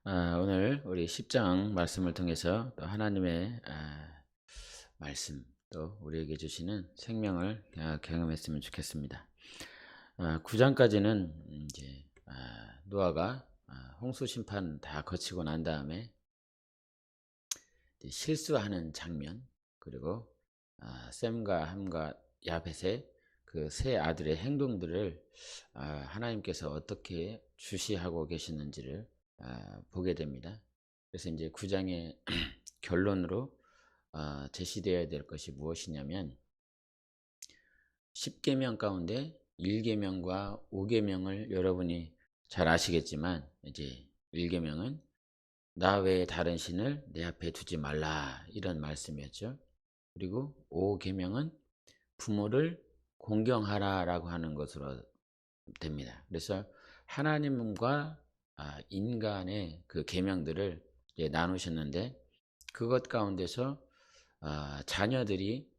오늘 우리 10장 말씀을 통해서 또 하나님의 말씀 또 우리에게 주시는 생명을 경험했으면 좋겠습니다. 9장까지는 이제 노아가 홍수 심판 다 거치고 난 다음에 이제 실수하는 장면, 그리고 셈과 함과 야벳의 그 세 아들의 행동들을 하나님께서 어떻게 주시하고 계시는지를 보게 됩니다. 그래서 이제 9장의 결론으로 제시되어야 될 것이 무엇이냐면 10계명 가운데 1계명과 5계명을 여러분이 잘 아시겠지만, 이제 1계명은 나 외에 다른 신을 내 앞에 두지 말라, 이런 말씀이었죠. 그리고 5계명은 부모를 공경하라 라고 하는 것으로 됩니다. 그래서 하나님과 인간의 그 계명들을 나누셨는데, 그것 가운데서 자녀들이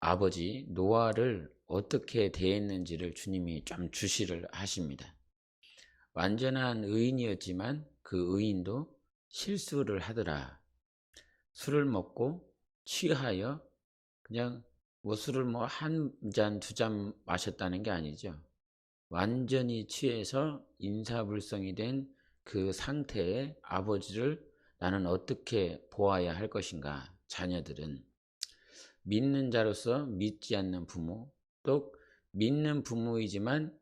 아버지 노아를 어떻게 대했는지를 주님이 좀 주시를 하십니다. 완전한 의인이었지만 그 의인도 실수를 하더라. 술을 먹고 취하여 그냥 술을 한 잔, 두 잔 마셨다는 게 아니죠. 완전히 취해서 인사불성이 된 그 상태의 아버지를 나는 어떻게 보아야 할 것인가. 자녀들은 믿는 자로서 믿지 않는 부모, 또 믿는 부모이지만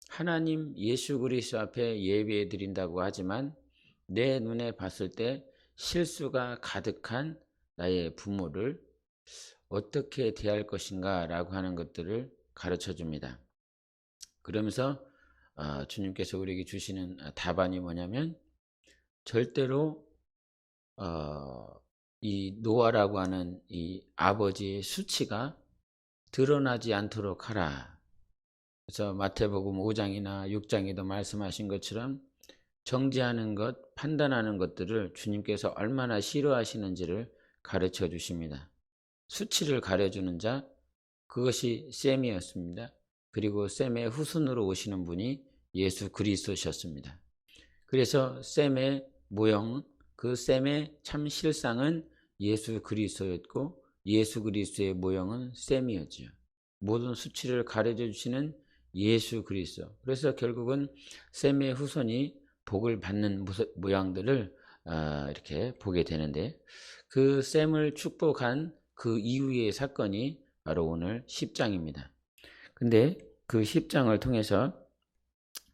하나님 예수 그리스도 앞에 예배해 드린다고 하지만 내 눈에 봤을 때 실수가 가득한 나의 부모를 어떻게 대할 것인가 라고 하는 것들을 가르쳐 줍니다. 그러면서 주님께서 우리에게 주시는 답안이 뭐냐면, 절대로 이 노아라고 하는 이 아버지의 수치가 드러나지 않도록 하라. 그래서 마태복음 5장이나 6장에도 말씀하신 것처럼 정죄하는 것, 판단하는 것들을 주님께서 얼마나 싫어하시는지를 가르쳐 주십니다. 수치를 가려주는 자, 그것이 셈이었습니다. 그리고 셈의 후손으로 오시는 분이 예수 그리스도셨습니다. 그래서 셈의 모형, 그 셈의 참 실상은 예수 그리스도였고, 예수 그리스도의 모형은 셈이었죠. 모든 수치를 가려져 주시는 예수 그리스도. 그래서 결국은 셈의 후손이 복을 받는 모양들을 이렇게 보게 되는데, 그 셈을 축복한 그 이후의 사건이 바로 오늘 10장입니다. 근데 그 10장을 통해서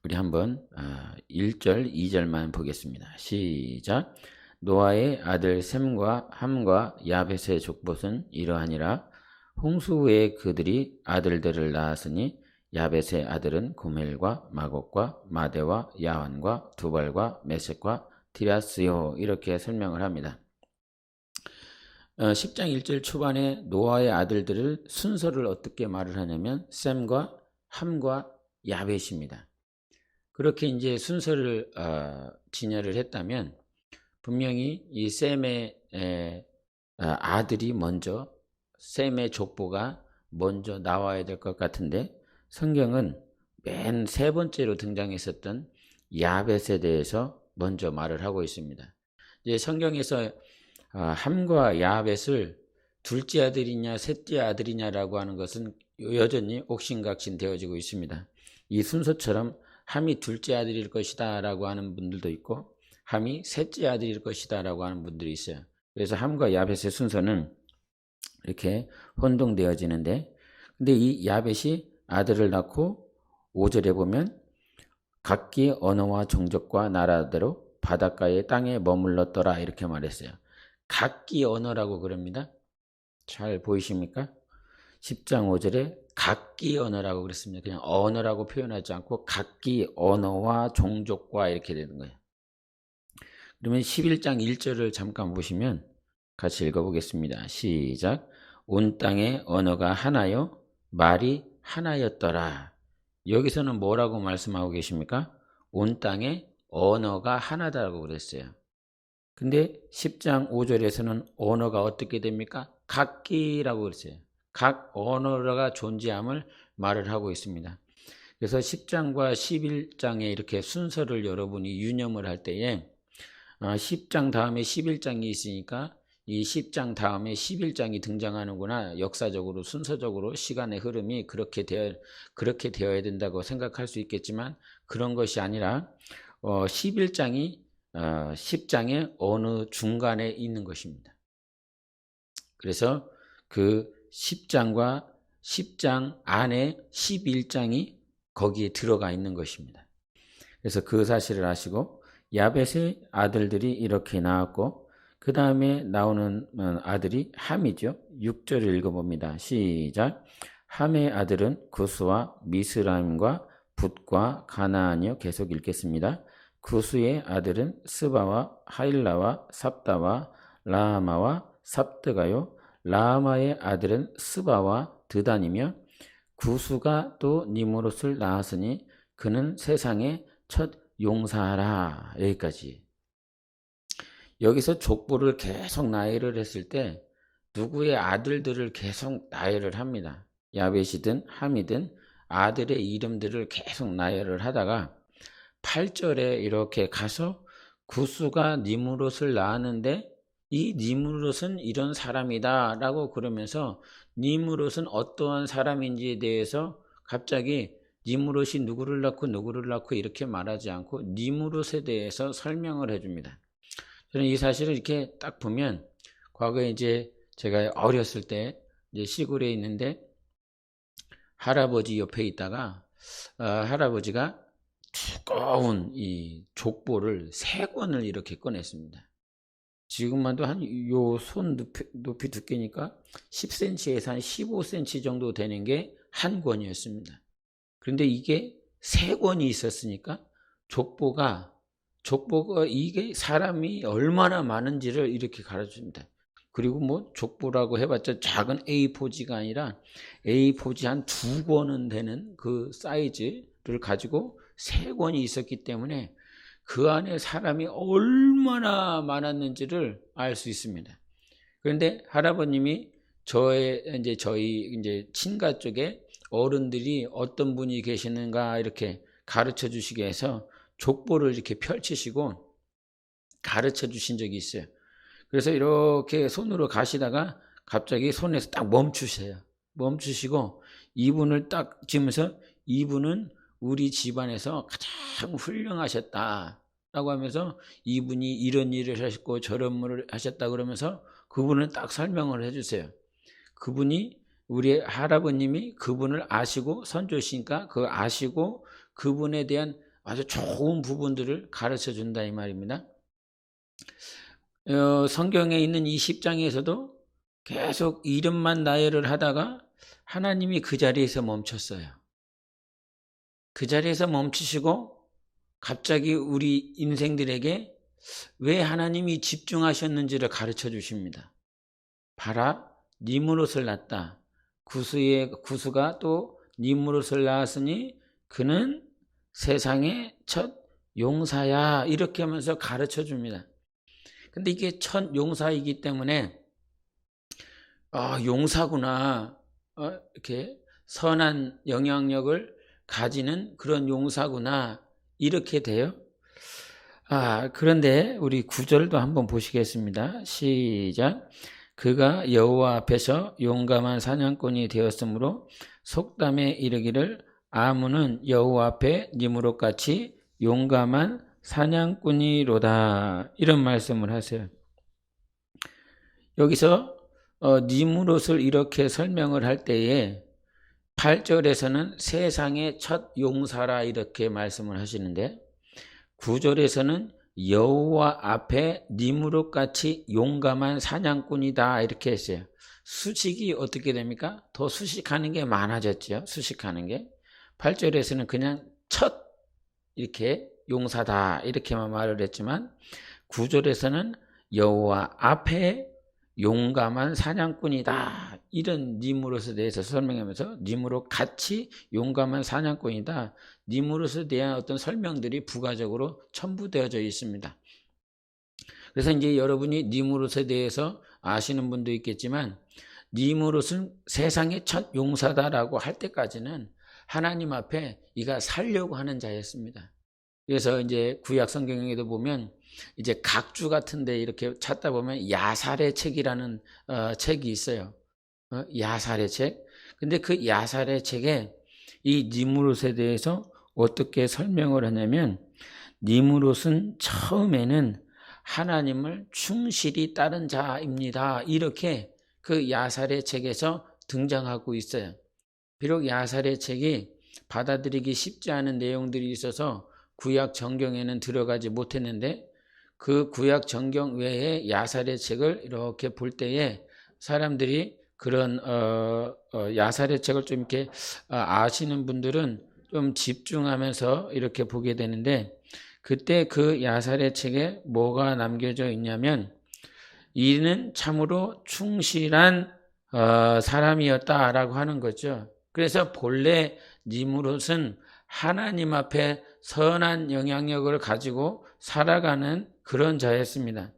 우리 한번 1절, 2절만 보겠습니다. 시작. 노아의 아들 셈과 함과 야벳의 족봇은 이러하니라. 홍수 후에 그들이 아들들을 낳았으니 야벳의 아들은 고멜과 마곡과 마대와 야완과 두발과 메섹과 디라스요. 이렇게 설명을 합니다. 10장 1절 초반에 노아의 아들들을 순서를 어떻게 말을 하냐면 셈과 함과 야벳입니다. 그렇게 이제 순서를 진열을 했다면 분명히 이 셈의 아들이 먼저, 셈의 족보가 먼저 나와야 될 것 같은데, 성경은 맨 세 번째로 등장했었던 야벳에 대해서 먼저 말을 하고 있습니다. 이제 성경에서 함과 야벳을 둘째 아들이냐 셋째 아들이냐라고 하는 것은 여전히 옥신각신 되어지고 있습니다. 이 순서처럼 함이 둘째 아들일 것이다 라고 하는 분들도 있고, 함이 셋째 아들일 것이다 라고 하는 분들이 있어요. 그래서 함과 야벳의 순서는 이렇게 혼동되어지는데, 근데 이 야벳이 아들을 낳고 5절에 보면 각기 언어와 종족과 나라대로 바닷가의 땅에 머물렀더라, 이렇게 말했어요. 각기 언어라고 그럽니다. 잘 보이십니까? 10장 5절에 각기 언어라고 그랬습니다. 그냥 언어라고 표현하지 않고 각기 언어와 종족과 이렇게 되는 거예요. 그러면 11장 1절을 잠깐 보시면 같이 읽어보겠습니다. 시작. 온 땅의 언어가 하나요? 말이 하나였더라. 여기서는 뭐라고 말씀하고 계십니까? 온 땅의 언어가 하나다라고 그랬어요. 근데 10장 5절에서는 언어가 어떻게 됩니까? 각기라고 그랬어요. 각 언어가 존재함을 말을 하고 있습니다. 그래서 10장과 11장에 이렇게 순서를 여러분이 유념을 할 때에 10장 다음에 11장이 있으니까 이 10장 다음에 11장이 등장하는구나. 역사적으로 순서적으로 시간의 흐름이 그렇게 되어야 된다고 생각할 수 있겠지만 그런 것이 아니라 11장이 10장의 어느 중간에 있는 것입니다. 그래서 그 10장과 10장 안에 11장이 거기에 들어가 있는 것입니다. 그래서 그 사실을 아시고 야벳의 아들들이 이렇게 나왔고 그 다음에 나오는 아들이 함이죠. 6절을 읽어봅니다. 시작. 함의 아들은 구스와 미스라임과 붓과 가나안이요. 계속 읽겠습니다. 구스의 아들은 스바와 하일라와 삽다와 라하마와 삽드가요. 라하마의 아들은 스바와 드단이며 구스가 또 니므롯을 낳았으니 그는 세상의 첫 용사라. 여기까지. 여기서 족보를 계속 나열을 했을 때 누구의 아들들을 계속 나열을 합니다. 야벳이든 함이든 아들의 이름들을 계속 나열을 하다가 8절에 이렇게 가서 구스가 니므롯을 낳았는데 이 니므롯은 이런 사람이다 라고 그러면서 니므롯은 어떠한 사람인지에 대해서 갑자기 니므롯이 누구를 낳고 이렇게 말하지 않고 니므롯에 대해서 설명을 해줍니다. 저는 이 사실을 이렇게 딱 보면 과거에 이제 제가 어렸을 때 이제 시골에 있는데 할아버지 옆에 있다가 할아버지가 두꺼운 이 족보를 3권을 이렇게 꺼냈습니다. 지금만도 한 요 손 높이 두께니까 10cm에서 한 15cm 정도 되는 게 한 권이었습니다. 그런데 이게 3권이 있었으니까 족보가 이게 사람이 얼마나 많은지를 이렇게 가르쳐줍니다. 그리고 뭐 족보라고 해봤자 작은 A4지가 아니라 A4지 한 2권은 되는 그 사이즈를 가지고 3권이 있었기 때문에 그 안에 사람이 얼마나 많았는지를 알 수 있습니다. 그런데 할아버님이 저희 친가 쪽에 어른들이 어떤 분이 계시는가 이렇게 가르쳐 주시게 해서 족보를 이렇게 펼치시고 가르쳐 주신 적이 있어요. 그래서 이렇게 손으로 가시다가 갑자기 손에서 딱 멈추세요. 멈추시고 이분을 딱 지면서 이분은 우리 집안에서 가장 훌륭하셨다 라고 하면서 이분이 이런 일을 하셨고 저런 일을 하셨다 그러면서 그분을 딱 설명을 해주세요. 그분이 우리 할아버님이 그분을 아시고 선조시니까 그 아시고 그분에 대한 아주 좋은 부분들을 가르쳐 준다 이 말입니다. 성경에 있는 이 10장에서도 계속 이름만 나열을 하다가 하나님이 그 자리에서 멈췄어요. 그 자리에서 멈추시고 갑자기 우리 인생들에게 왜 하나님이 집중하셨는지를 가르쳐 주십니다. 봐라, 니므롯을 낳았다. 구스가 또 니므롯을 낳았으니 그는 세상의 첫 용사야. 이렇게 하면서 가르쳐 줍니다. 근데 이게 첫 용사이기 때문에 용사구나. 이렇게 선한 영향력을 가지는 그런 용사구나. 이렇게 돼요. 그런데 우리 9절도 한번 보시겠습니다. 시작. 그가 여호와 앞에서 용감한 사냥꾼이 되었으므로 속담에 이르기를 아문은 여호와 앞에 니므롯같이 용감한 사냥꾼이로다. 이런 말씀을 하세요. 여기서 니므롯을 이렇게 설명을 할 때에 8절에서는 세상의 첫 용사라 이렇게 말씀을 하시는데 9절에서는 여호와 앞에 니므롯같이 용감한 사냥꾼이다 이렇게 했어요. 수식이 어떻게 됩니까? 더 수식하는 게 많아졌죠. 수식하는 게 8절에서는 그냥 첫 이렇게 용사다 이렇게만 말을 했지만 9절에서는 여호와 앞에 용감한 사냥꾼이다 이런 니므롯에 대해서 설명하면서 니므롯같이 용감한 사냥꾼이다. 니므롯에 대한 어떤 설명들이 부가적으로 첨부되어져 있습니다. 그래서 이제 여러분이 니므롯에 대해서 아시는 분도 있겠지만 니므롯은 세상의 첫 용사다라고 할 때까지는 하나님 앞에 이가 살려고 하는 자였습니다. 그래서 이제 구약 성경에도 보면 이제 각주 같은데 이렇게 찾다 보면 야살의 책이라는 책이 있어요. 야살의 책. 근데 그 야살의 책에 이 니므롯에 대해서 어떻게 설명을 하냐면, 니므롯은 처음에는 하나님을 충실히 따른 자입니다. 이렇게 그 야살의 책에서 등장하고 있어요. 비록 야살의 책이 받아들이기 쉽지 않은 내용들이 있어서 구약 정경에는 들어가지 못했는데, 그 구약 정경 외에 야살의 책을 이렇게 볼 때에 사람들이 그런 야살의 책을 좀 이렇게 아시는 분들은 좀 집중하면서 이렇게 보게 되는데, 그때 그 야살의 책에 뭐가 남겨져 있냐면, 이는 참으로 충실한 사람이었다라고 하는 거죠. 그래서 본래 니므롯은 하나님 앞에 선한 영향력을 가지고 살아가는 그런 자였습니다.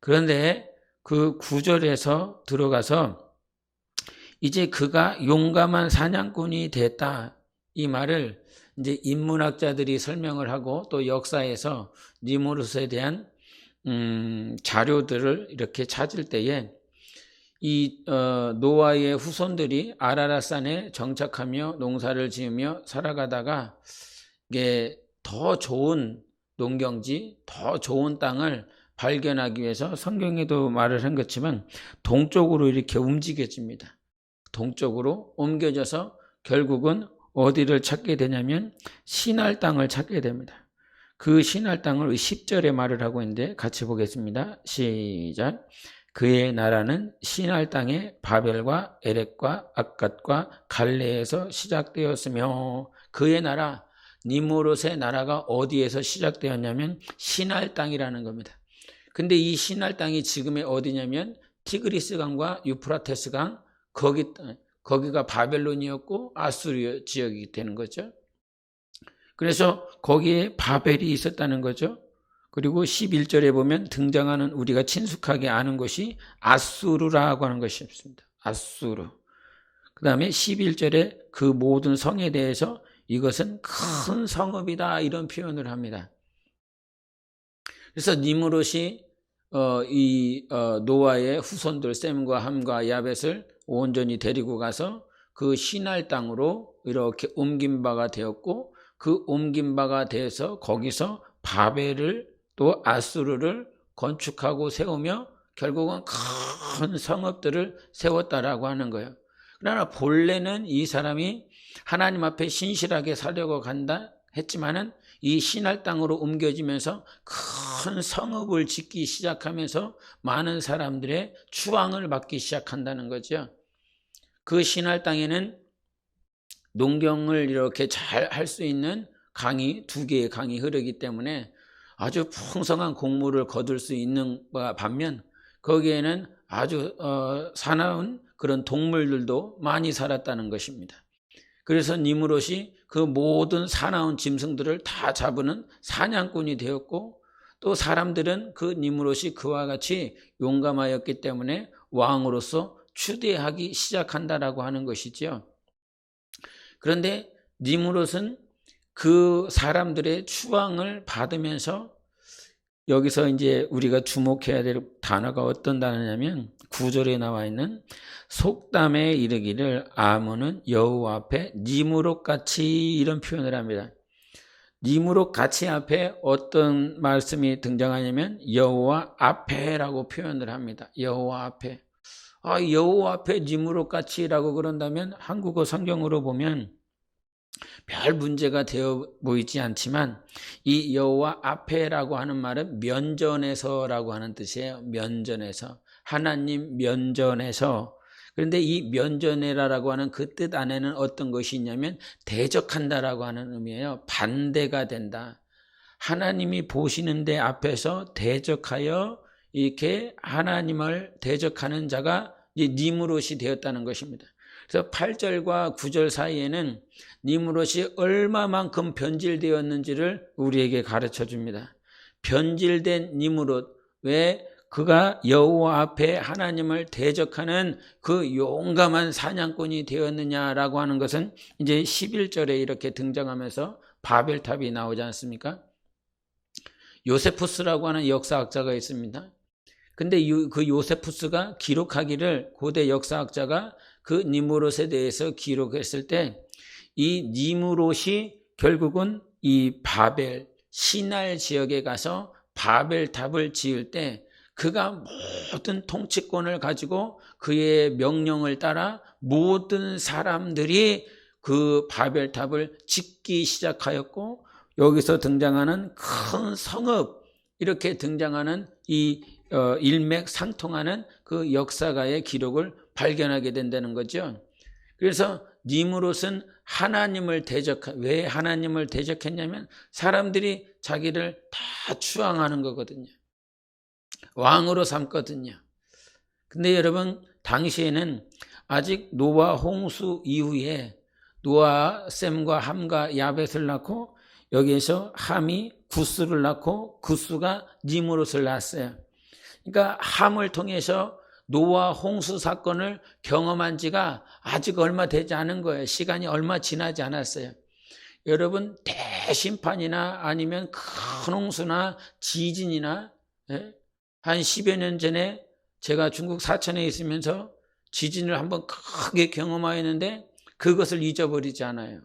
그런데 그 9절에서 들어가서 이제 그가 용감한 사냥꾼이 됐다, 이 말을 이제 인문학자들이 설명을 하고 또 역사에서 니므롯에 대한 자료들을 이렇게 찾을 때에 이 노아의 후손들이 아라랏산에 정착하며 농사를 지으며 살아가다가 이게 더 좋은 농경지, 더 좋은 땅을 발견하기 위해서 성경에도 말을 한 것지만 동쪽으로 이렇게 움직여집니다. 동쪽으로 옮겨져서 결국은 어디를 찾게 되냐면 시날 땅을 찾게 됩니다. 그 시날 땅을 10절에 말을 하고 있는데 같이 보겠습니다. 시작. 그의 나라는 시날 땅의 바벨과 에렉과 악갓과 갈레에서 시작되었으며, 그의 나라, 니므롯의 나라가 어디에서 시작되었냐면 시날 땅이라는 겁니다. 근데 이 시날 땅이 지금의 어디냐면 티그리스 강과 유프라테스 강, 거기가 바벨론이었고 아수르 지역이 되는 거죠. 그래서 거기에 바벨이 있었다는 거죠. 그리고 11절에 보면 등장하는 우리가 친숙하게 아는 것이 아수르라고 하는 것이 없습니다. 아수르. 그 다음에 11절에 그 모든 성에 대해서 이것은 큰 성읍이다, 이런 표현을 합니다. 그래서 니므롯이 노아의 후손들 셈과 함과 야벳을 온전히 데리고 가서 그 시날 땅으로 이렇게 옮긴 바가 되었고, 그 옮긴 바가 돼서 거기서 바벨을 또 아수르를 건축하고 세우며 결국은 큰 성읍들을 세웠다라고 하는 거예요. 그러나 본래는 이 사람이 하나님 앞에 신실하게 살려고 간다 했지만은 이 시날 땅으로 옮겨지면서 큰 성읍을 짓기 시작하면서 많은 사람들의 추앙을 받기 시작한다는 거죠. 그 시날 땅에는 농경을 이렇게 잘 할 수 있는 강이, 2개의 강이 흐르기 때문에 아주 풍성한 곡물을 거둘 수 있는 반면 거기에는 아주 사나운 그런 동물들도 많이 살았다는 것입니다. 그래서 니므롯이 그 모든 사나운 짐승들을 다 잡는 사냥꾼이 되었고, 또 사람들은 그 니므롯이 그와 같이 용감하였기 때문에 왕으로서 추대하기 시작한다라고 하는 것이죠. 그런데 니므롯은 그 사람들의 추앙을 받으면서 여기서 이제 우리가 주목해야 될 단어가 어떤 단어냐면 9절에 나와 있는 속담에 이르기를 아몬은 여호와 앞에 니므롯같이, 이런 표현을 합니다. 니므롯같이 앞에 어떤 말씀이 등장하냐면 여호와 앞에라고 표현을 합니다. 여호와 앞에. 여호와 앞에 니므롯같이라고 그런다면 한국어 성경으로 보면 별 문제가 되어 보이지 않지만 이 여호와 앞에라고 하는 말은 면전에서라고 하는 뜻이에요. 면전에서, 하나님 면전에서. 그런데 이 면전에라고 하는 그 뜻 안에는 어떤 것이 있냐면 대적한다라고 하는 의미예요. 반대가 된다. 하나님이 보시는 데 앞에서 대적하여 이렇게 하나님을 대적하는 자가 니므롯이 되었다는 것입니다. 그래서 8절과 9절 사이에는 니므롯이 얼마만큼 변질되었는지를 우리에게 가르쳐 줍니다. 변질된 니므롯, 왜 그가 여호와 앞에 하나님을 대적하는 그 용감한 사냥꾼이 되었느냐라고 하는 것은 이제 11절에 이렇게 등장하면서 바벨탑이 나오지 않습니까? 요세푸스라고 하는 역사학자가 있습니다. 근데 그 요세푸스가 기록하기를, 고대 역사학자가 그 니무롯에 대해서 기록했을 때 이 니무롯이 결국은 이 바벨 시날 지역에 가서 바벨탑을 지을 때 그가 모든 통치권을 가지고 그의 명령을 따라 모든 사람들이 그 바벨탑을 짓기 시작하였고, 여기서 등장하는 큰 성읍, 이렇게 등장하는 이 일맥상통하는 그 역사가의 기록을 발견하게 된다는 거죠. 그래서 니무롯은 왜 하나님을 대적했냐면 사람들이 자기를 다 추앙하는 거거든요. 왕으로 삼거든요. 근데 여러분, 당시에는 아직 노아 홍수 이후에 노아가 셈과 함과 야벳을 낳고, 여기에서 함이 구스를 낳고 구스가 니무롯을 낳았어요. 그러니까 함을 통해서 노아 홍수 사건을 경험한 지가 아직 얼마 되지 않은 거예요. 시간이 얼마 지나지 않았어요. 여러분, 대심판이나 아니면 큰 홍수나 지진이나, 한 10여 년 전에 제가 중국 사천에 있으면서 지진을 한번 크게 경험하였는데 그것을 잊어버리지 않아요.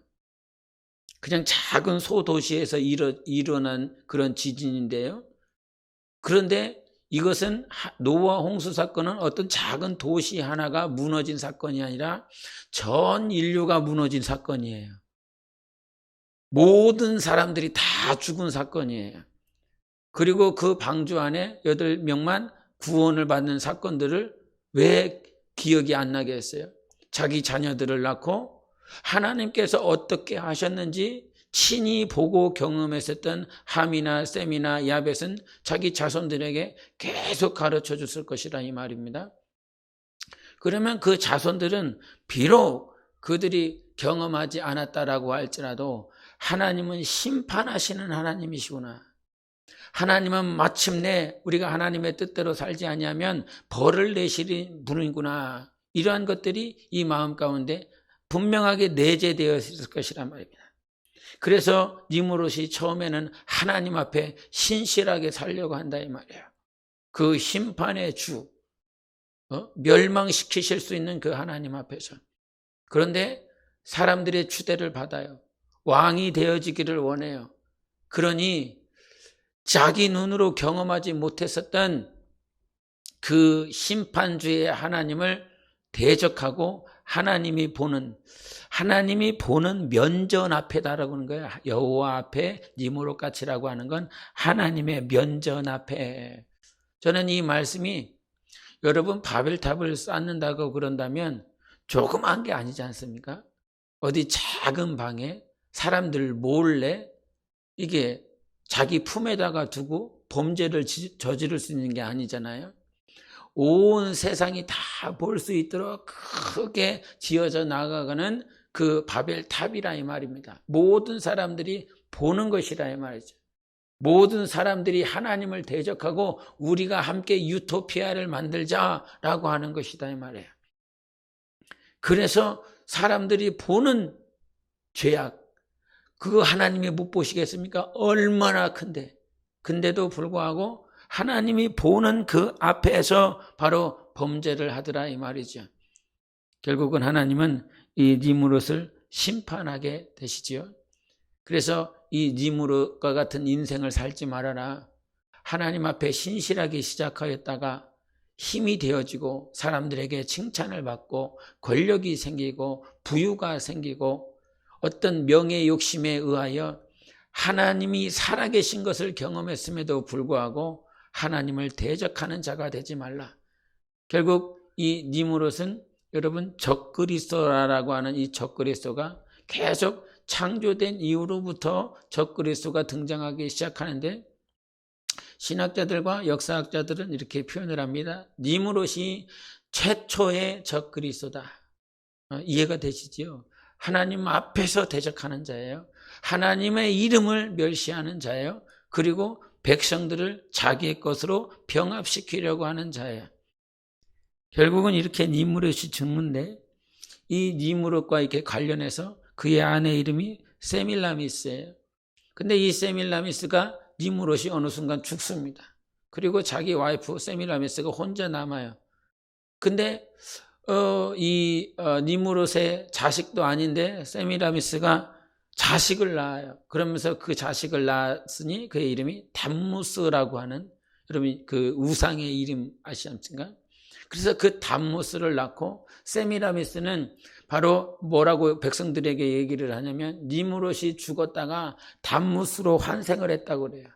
그냥 작은 소도시에서 일어난 그런 지진인데요. 그런데 이것은 노아 홍수 사건은 어떤 작은 도시 하나가 무너진 사건이 아니라 전 인류가 무너진 사건이에요. 모든 사람들이 다 죽은 사건이에요. 그리고 그 방주 안에 8명만 구원을 받는 사건들을 왜 기억이 안 나게 했어요? 자기 자녀들을 낳고 하나님께서 어떻게 하셨는지 친히 보고 경험했었던 함이나 셈이나 야벳은 자기 자손들에게 계속 가르쳐 줬을 것이라 이 말입니다. 그러면 그 자손들은 비록 그들이 경험하지 않았다라고 할지라도 하나님은 심판하시는 하나님이시구나. 하나님은 마침내 우리가 하나님의 뜻대로 살지 아니하면 벌을 내시는 분이구나. 이러한 것들이 이 마음 가운데 분명하게 내재되어 있을 것이란 말입니다. 그래서 니무롯이 처음에는 하나님 앞에 신실하게 살려고 한다 이 말이에요. 그 심판의 주, 멸망시키실 수 있는 그 하나님 앞에서. 그런데 사람들의 추대를 받아요. 왕이 되어지기를 원해요. 그러니 자기 눈으로 경험하지 못했었던 그 심판주의 하나님을 대적하고 하나님이 보는 면전 앞에다라고 하는 거예요. 여호와 앞에 니무롯같이라고 하는 건 하나님의 면전 앞에. 저는 이 말씀이 여러분 바벨탑을 쌓는다고 그런다면 조그만 게 아니지 않습니까? 어디 작은 방에 사람들 몰래 이게 자기 품에다가 두고 범죄를 저지를 수 있는 게 아니잖아요. 온 세상이 다 볼 수 있도록 크게 지어져 나가는 그 바벨탑이라 이 말입니다. 모든 사람들이 보는 것이라 이 말이죠. 모든 사람들이 하나님을 대적하고 우리가 함께 유토피아를 만들자라고 하는 것이다 이 말이에요. 그래서 사람들이 보는 죄악, 그거 하나님이 못 보시겠습니까? 얼마나 큰데. 근데도 불구하고 하나님이 보는 그 앞에서 바로 범죄를 하더라 이 말이죠. 결국은 하나님은 이 니무롯을 심판하게 되시지요. 그래서 이 니무롯과 같은 인생을 살지 말아라. 하나님 앞에 신실하게 시작하였다가 힘이 되어지고 사람들에게 칭찬을 받고 권력이 생기고 부유가 생기고 어떤 명예 욕심에 의하여 하나님이 살아계신 것을 경험했음에도 불구하고 하나님을 대적하는 자가 되지 말라. 결국 이 니무롯은 여러분 적그리스도라고 하는 이 적그리스도가 계속 창조된 이후로부터 적그리스도가 등장하기 시작하는데, 신학자들과 역사학자들은 이렇게 표현을 합니다. 니무롯이 최초의 적그리스도다. 이해가 되시지요? 하나님 앞에서 대적하는 자예요. 하나님의 이름을 멸시하는 자예요. 그리고 백성들을 자기의 것으로 병합시키려고 하는 자예요. 결국은 이렇게 니무롯이 죽는데, 이 니무롯과 이렇게 관련해서 그의 아내 이름이 세밀라미스예요. 근데 이 세밀라미스가 니무롯이 어느 순간 죽습니다. 그리고 자기 와이프 세미라미스가 혼자 남아요. 근데 니무롯의 자식도 아닌데 세미라미스가 자식을 낳아요. 그러면서 그 자식을 낳았으니 그의 이름이 담무스라고 하는, 여러분 그 우상의 이름 아시겠습니까? 그래서 그 담무스를 낳고, 세미라미스는 바로 뭐라고 백성들에게 얘기를 하냐면 니무롯이 죽었다가 담무스로 환생을 했다고 그래요.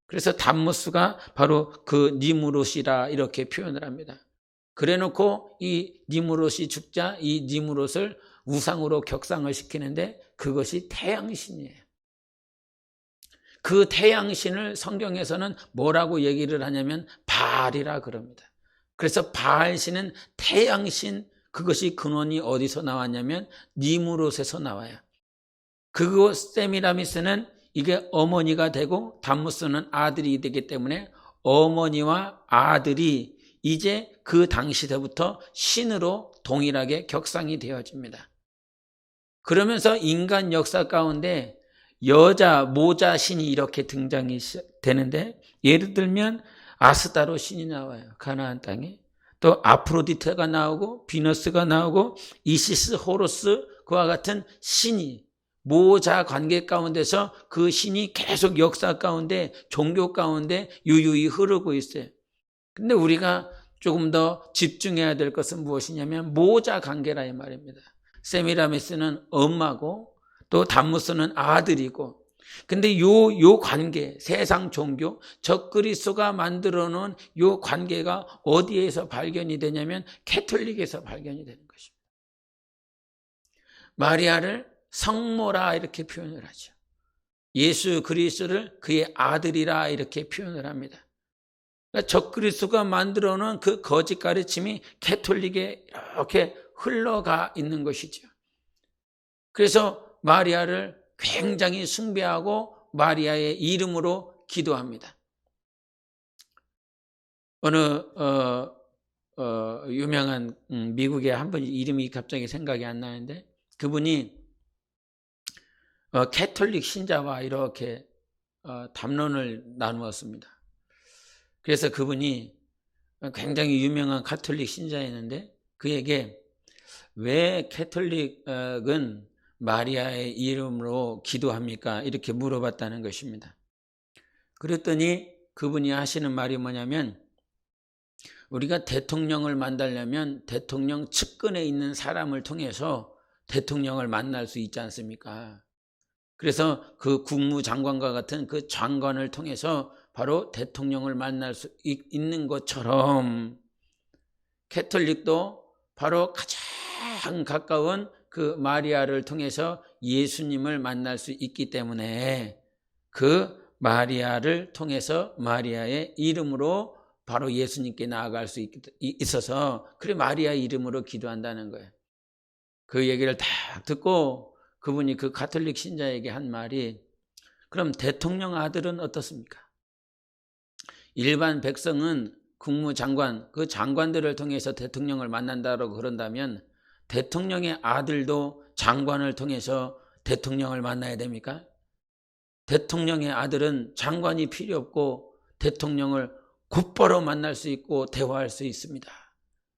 그래서 담무스가 바로 그 니무롯이라 이렇게 표현을 합니다. 그래놓고 이 니무롯이 죽자 이 니무롯을 우상으로 격상을 시키는데 그것이 태양신이에요. 그 태양신을 성경에서는 뭐라고 얘기를 하냐면 바알이라 그럽니다. 그래서 바알신은 태양신, 그것이 근원이 어디서 나왔냐면 니무롯에서 나와요. 그거 세미라미스는 이게 어머니가 되고 담무스는 아들이 되기 때문에 어머니와 아들이 이제 그 당시부터 신으로 동일하게 격상이 되어집니다. 그러면서 인간 역사 가운데 여자 모자 신이 이렇게 등장이 되는데, 예를 들면 아스타로 신이 나와요. 가나안 땅에. 또 아프로디테가 나오고 비너스가 나오고 이시스, 호루스, 그와 같은 신이 모자 관계 가운데서 그 신이 계속 역사 가운데 종교 가운데 유유히 흐르고 있어요. 근데 우리가 조금 더 집중해야 될 것은 무엇이냐면 모자 관계라 이 말입니다. 세미라미스는 엄마고 또 담무스는 아들이고, 근데 요 관계, 세상 종교, 적그리스도가 만들어 놓은 요 관계가 어디에서 발견이 되냐면 캐톨릭에서 발견이 되는 것입니다. 마리아를 성모라 이렇게 표현을 하죠. 예수 그리스도를 그의 아들이라 이렇게 표현을 합니다. 그러니까 적그리스도가 만들어 놓은 그 거짓 가르침이 캐톨릭에 이렇게 흘러가 있는 것이죠. 그래서 마리아를 굉장히 숭배하고 마리아의 이름으로 기도합니다. 어느 유명한 미국의 한 분 이름이 갑자기 생각이 안 나는데, 그분이 캐톨릭 신자와 이렇게 담론을 나누었습니다. 그래서 그분이 굉장히 유명한 가톨릭 신자였는데 그에게 왜 캐톨릭은 마리아의 이름으로 기도합니까? 이렇게 물어봤다는 것입니다. 그랬더니 그분이 하시는 말이 뭐냐면, 우리가 대통령을 만나려면 대통령 측근에 있는 사람을 통해서 대통령을 만날 수 있지 않습니까? 그래서 그 국무장관과 같은 그 장관을 통해서 바로 대통령을 만날 수 있는 것처럼 캐톨릭도 바로 가장 가까운 그 마리아를 통해서 예수님을 만날 수 있기 때문에 그 마리아를 통해서 마리아의 이름으로 바로 예수님께 나아갈 수 있어서, 그래 마리아 이름으로 기도한다는 거예요. 그 얘기를 딱 듣고 그분이 그 가톨릭 신자에게 한 말이, 그럼 대통령 아들은 어떻습니까? 일반 백성은 국무장관, 그 장관들을 통해서 대통령을 만난다고 그런다면 대통령의 아들도 장관을 통해서 대통령을 만나야 됩니까? 대통령의 아들은 장관이 필요 없고 대통령을 곧바로 만날 수 있고 대화할 수 있습니다.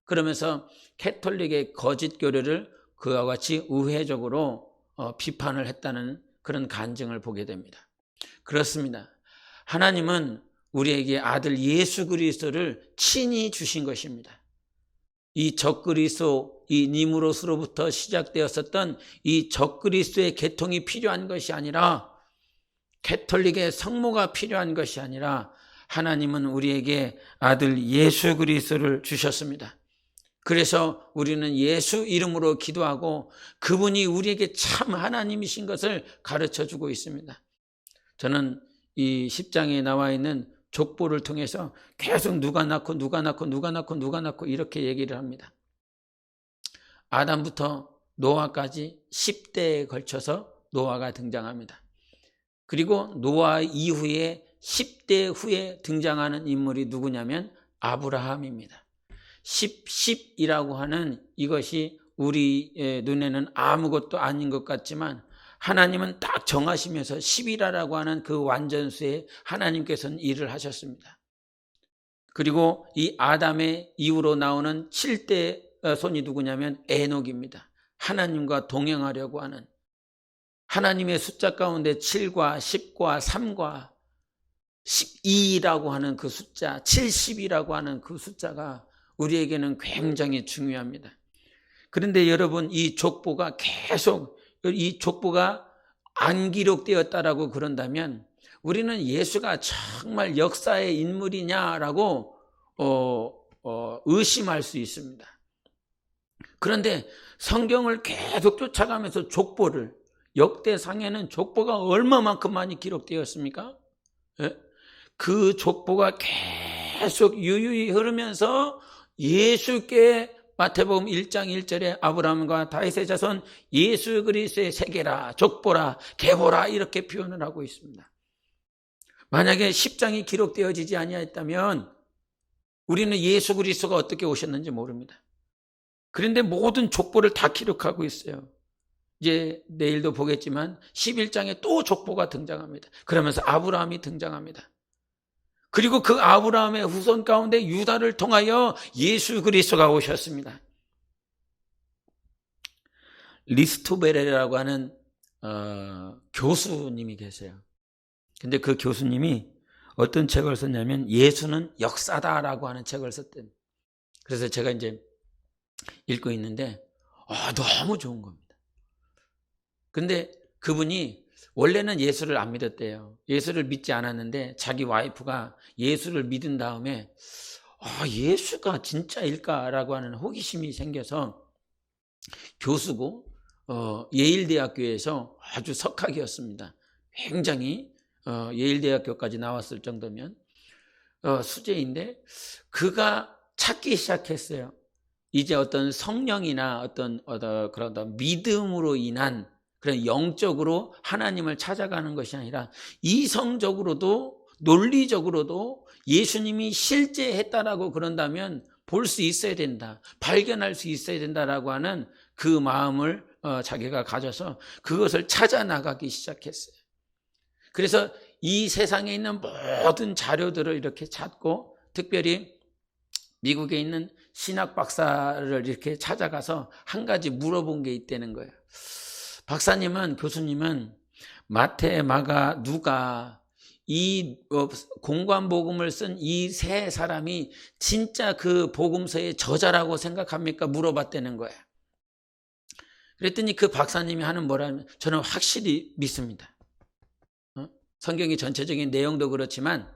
그러면서 캐톨릭의 거짓 교리를 그와 같이 우회적으로 비판을 했다는 그런 간증을 보게 됩니다. 그렇습니다. 하나님은 우리에게 아들 예수 그리스도를 친히 주신 것입니다. 이 적그리스도, 이 니무롯으로부터 시작되었었던 이 적그리스도의 계통이 필요한 것이 아니라, 캐톨릭의 성모가 필요한 것이 아니라 하나님은 우리에게 아들 예수 그리스도를 주셨습니다. 그래서 우리는 예수 이름으로 기도하고 그분이 우리에게 참 하나님이신 것을 가르쳐주고 있습니다. 저는 이 10장에 나와 있는 족보를 통해서 계속 누가 낳고 이렇게 얘기를 합니다. 아담부터 노아까지 10대에 걸쳐서 노아가 등장합니다. 그리고 노아 이후에 10대 후에 등장하는 인물이 누구냐면 아브라함입니다. 10이라고 하는 이것이 우리 눈에는 아무것도 아닌 것 같지만 하나님은 딱 정하시면서 10이라고 하는 그 완전수에 하나님께서는 일을 하셨습니다. 그리고 이 아담의 이후로 나오는 7대 손이 누구냐면 에녹입니다. 하나님과 동행하려고 하는, 하나님의 숫자 가운데 7과 10과 3과 12라고 하는 그 숫자, 70이라고 하는 그 숫자가 우리에게는 굉장히 중요합니다. 그런데 여러분, 이 족보가 계속, 이 족보가 안 기록되었다라고 그런다면 우리는 예수가 정말 역사의 인물이냐라고 의심할 수 있습니다. 그런데 성경을 계속 쫓아가면서 족보를, 역대상에는 족보가 얼마만큼 많이 기록되었습니까? 예? 그 족보가 계속 유유히 흐르면서 예수께 마태복음 1장 1절에 아브라함과 다윗의 자손 예수 그리스도의 세계라, 족보라, 계보라 이렇게 표현을 하고 있습니다. 만약에 10장이 기록되어지지 아니하였다면 우리는 예수 그리스도가 어떻게 오셨는지 모릅니다. 그런데 모든 족보를 다 기록하고 있어요. 이제 내일도 보겠지만 11장에 또 족보가 등장합니다. 그러면서 아브라함이 등장합니다. 그리고 그 아브라함의 후손 가운데 유다를 통하여 예수 그리스도가 오셨습니다. 리스토베레라고 하는 교수님이 계세요. 근데 그 교수님이 어떤 책을 썼냐면 예수는 역사다라고 하는 책을 썼대요. 그래서 제가 이제 읽고 있는데 너무 좋은 겁니다. 근데 그분이 원래는 예수를 안 믿었대요. 예수를 믿지 않았는데 자기 와이프가 예수를 믿은 다음에 예수가 진짜일까라고 하는 호기심이 생겨서 교수고 예일대학교에서 아주 석학이었습니다. 굉장히 예일대학교까지 나왔을 정도면 수재인데 그가 찾기 시작했어요. 이제 어떤 성령이나 어떤 그런 믿음으로 인한 그런 영적으로 하나님을 찾아가는 것이 아니라 이성적으로도 논리적으로도 예수님이 실제 했다라고 그런다면 볼 수 있어야 된다, 발견할 수 있어야 된다라고 하는 그 마음을 자기가 가져서 그것을 찾아 나가기 시작했어요. 그래서 이 세상에 있는 모든 자료들을 이렇게 찾고 특별히 미국에 있는 신학 박사를 이렇게 찾아가서 한 가지 물어본 게 있다는 거예요. 교수님은 마태, 마가, 누가 이 공관복음을 쓴 이 세 사람이 진짜 그 복음서의 저자라고 생각합니까? 물어봤다는 거예요. 그랬더니 그 박사님이 하는 뭐라면 저는 확실히 믿습니다. 성경의 전체적인 내용도 그렇지만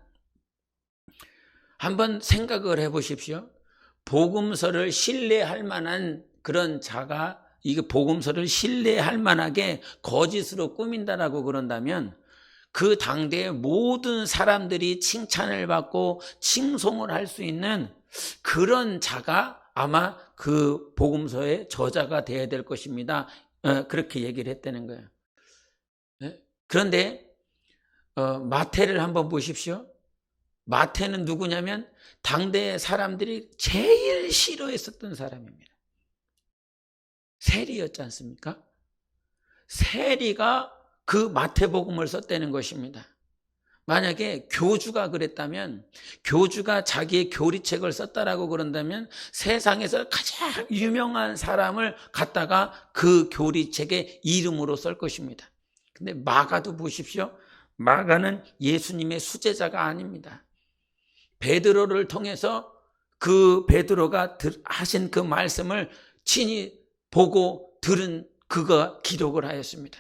한번 생각을 해보십시오. 복음서를 신뢰할 만한 그런 자가 이게 복음서를 신뢰할 만하게 거짓으로 꾸민다라고 그런다면 그 당대의 모든 사람들이 칭찬을 받고 칭송을 할 수 있는 그런 자가 아마 그 복음서의 저자가 되어야 될 것입니다. 그렇게 얘기를 했다는 거예요. 그런데 마태를 한번 보십시오. 마태는 누구냐면 당대의 사람들이 제일 싫어했었던 사람입니다. 세리였지 않습니까? 세리가 그 마태복음을 썼다는 것입니다. 만약에 교주가 그랬다면, 교주가 자기의 교리책을 썼다라고 그런다면 세상에서 가장 유명한 사람을 갖다가 그 교리책의 이름으로 쓸 것입니다. 근데 마가도 보십시오. 마가는 예수님의 수제자가 아닙니다. 베드로를 통해서 그 베드로가 하신 그 말씀을 친히 보고 들은 그가 기록을 하였습니다.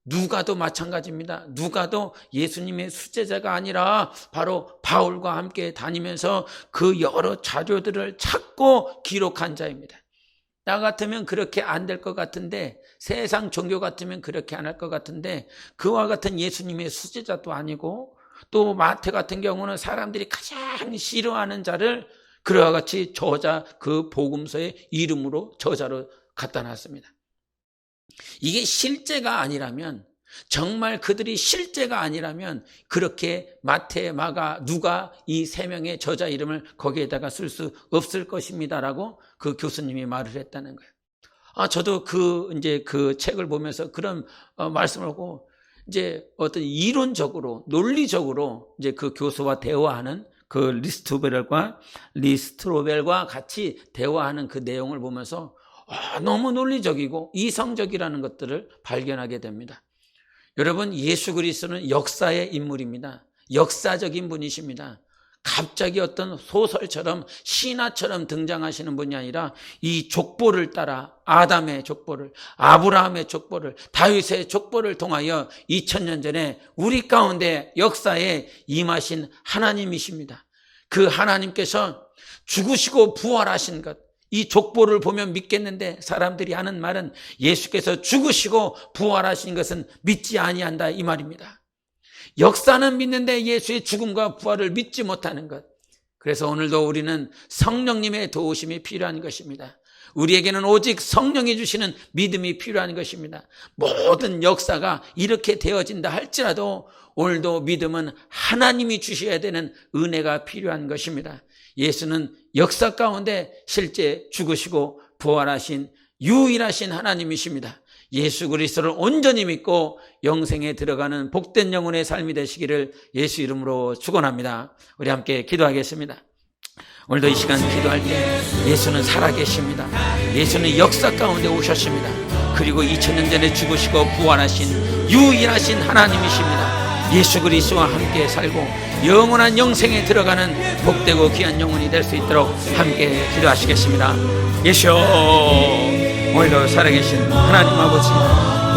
누가도 마찬가지입니다. 누가도 예수님의 수제자가 아니라 바로 바울과 함께 다니면서 그 여러 자료들을 찾고 기록한 자입니다. 나 같으면 그렇게 안 될 것 같은데, 세상 종교 같으면 그렇게 안 할 것 같은데 그와 같은 예수님의 수제자도 아니고, 또 마태 같은 경우는 사람들이 가장 싫어하는 자를 그와 같이 저자, 그 복음서의 이름으로 저자로 갖다 놨습니다. 이게 실제가 아니라면, 정말 그들이 실제가 아니라면 그렇게 마태, 마가, 누가 이 세 명의 저자 이름을 거기에다가 쓸 수 없을 것입니다라고 그 교수님이 말을 했다는 거예요. 저도 이제 그 책을 보면서 그런 말씀을 하고, 이제 어떤 이론적으로, 논리적으로 이제 그 교수와 대화하는 그 리스트로벨과 같이 대화하는 그 내용을 보면서 너무 논리적이고 이성적이라는 것들을 발견하게 됩니다. 여러분, 예수 그리스도는 역사의 인물입니다. 역사적인 분이십니다. 갑자기 어떤 소설처럼 신화처럼 등장하시는 분이 아니라 이 족보를 따라 아담의 족보를, 아브라함의 족보를, 다윗의 족보를 통하여 2000년 전에 우리 가운데 역사에 임하신 하나님이십니다. 그 하나님께서 죽으시고 부활하신 것, 이 족보를 보면 믿겠는데 사람들이 하는 말은 예수께서 죽으시고 부활하신 것은 믿지 아니한다, 이 말입니다. 역사는 믿는데 예수의 죽음과 부활을 믿지 못하는 것. 그래서 오늘도 우리는 성령님의 도우심이 필요한 것입니다. 우리에게는 오직 성령이 주시는 믿음이 필요한 것입니다. 모든 역사가 이렇게 되어진다 할지라도 오늘도 믿음은 하나님이 주셔야 되는 은혜가 필요한 것입니다. 예수는 역사 가운데 실제 죽으시고 부활하신 유일하신 하나님이십니다. 예수 그리스도를 온전히 믿고 영생에 들어가는 복된 영혼의 삶이 되시기를 예수 이름으로 축원합니다. 우리 함께 기도하겠습니다. 오늘도 이 시간 기도할 때 예수는 살아계십니다. 예수는 역사 가운데 오셨습니다. 그리고 2000년 전에 죽으시고 부활하신 유일하신 하나님이십니다. 예수 그리스도와 함께 살고 영원한 영생에 들어가는 복되고 귀한 영혼이 될 수 있도록 함께 기도하시겠습니다. 예수, 오늘도 살아계신 하나님 아버지,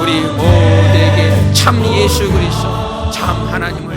우리 모두에게 참 예수 그리스도, 참 하나님을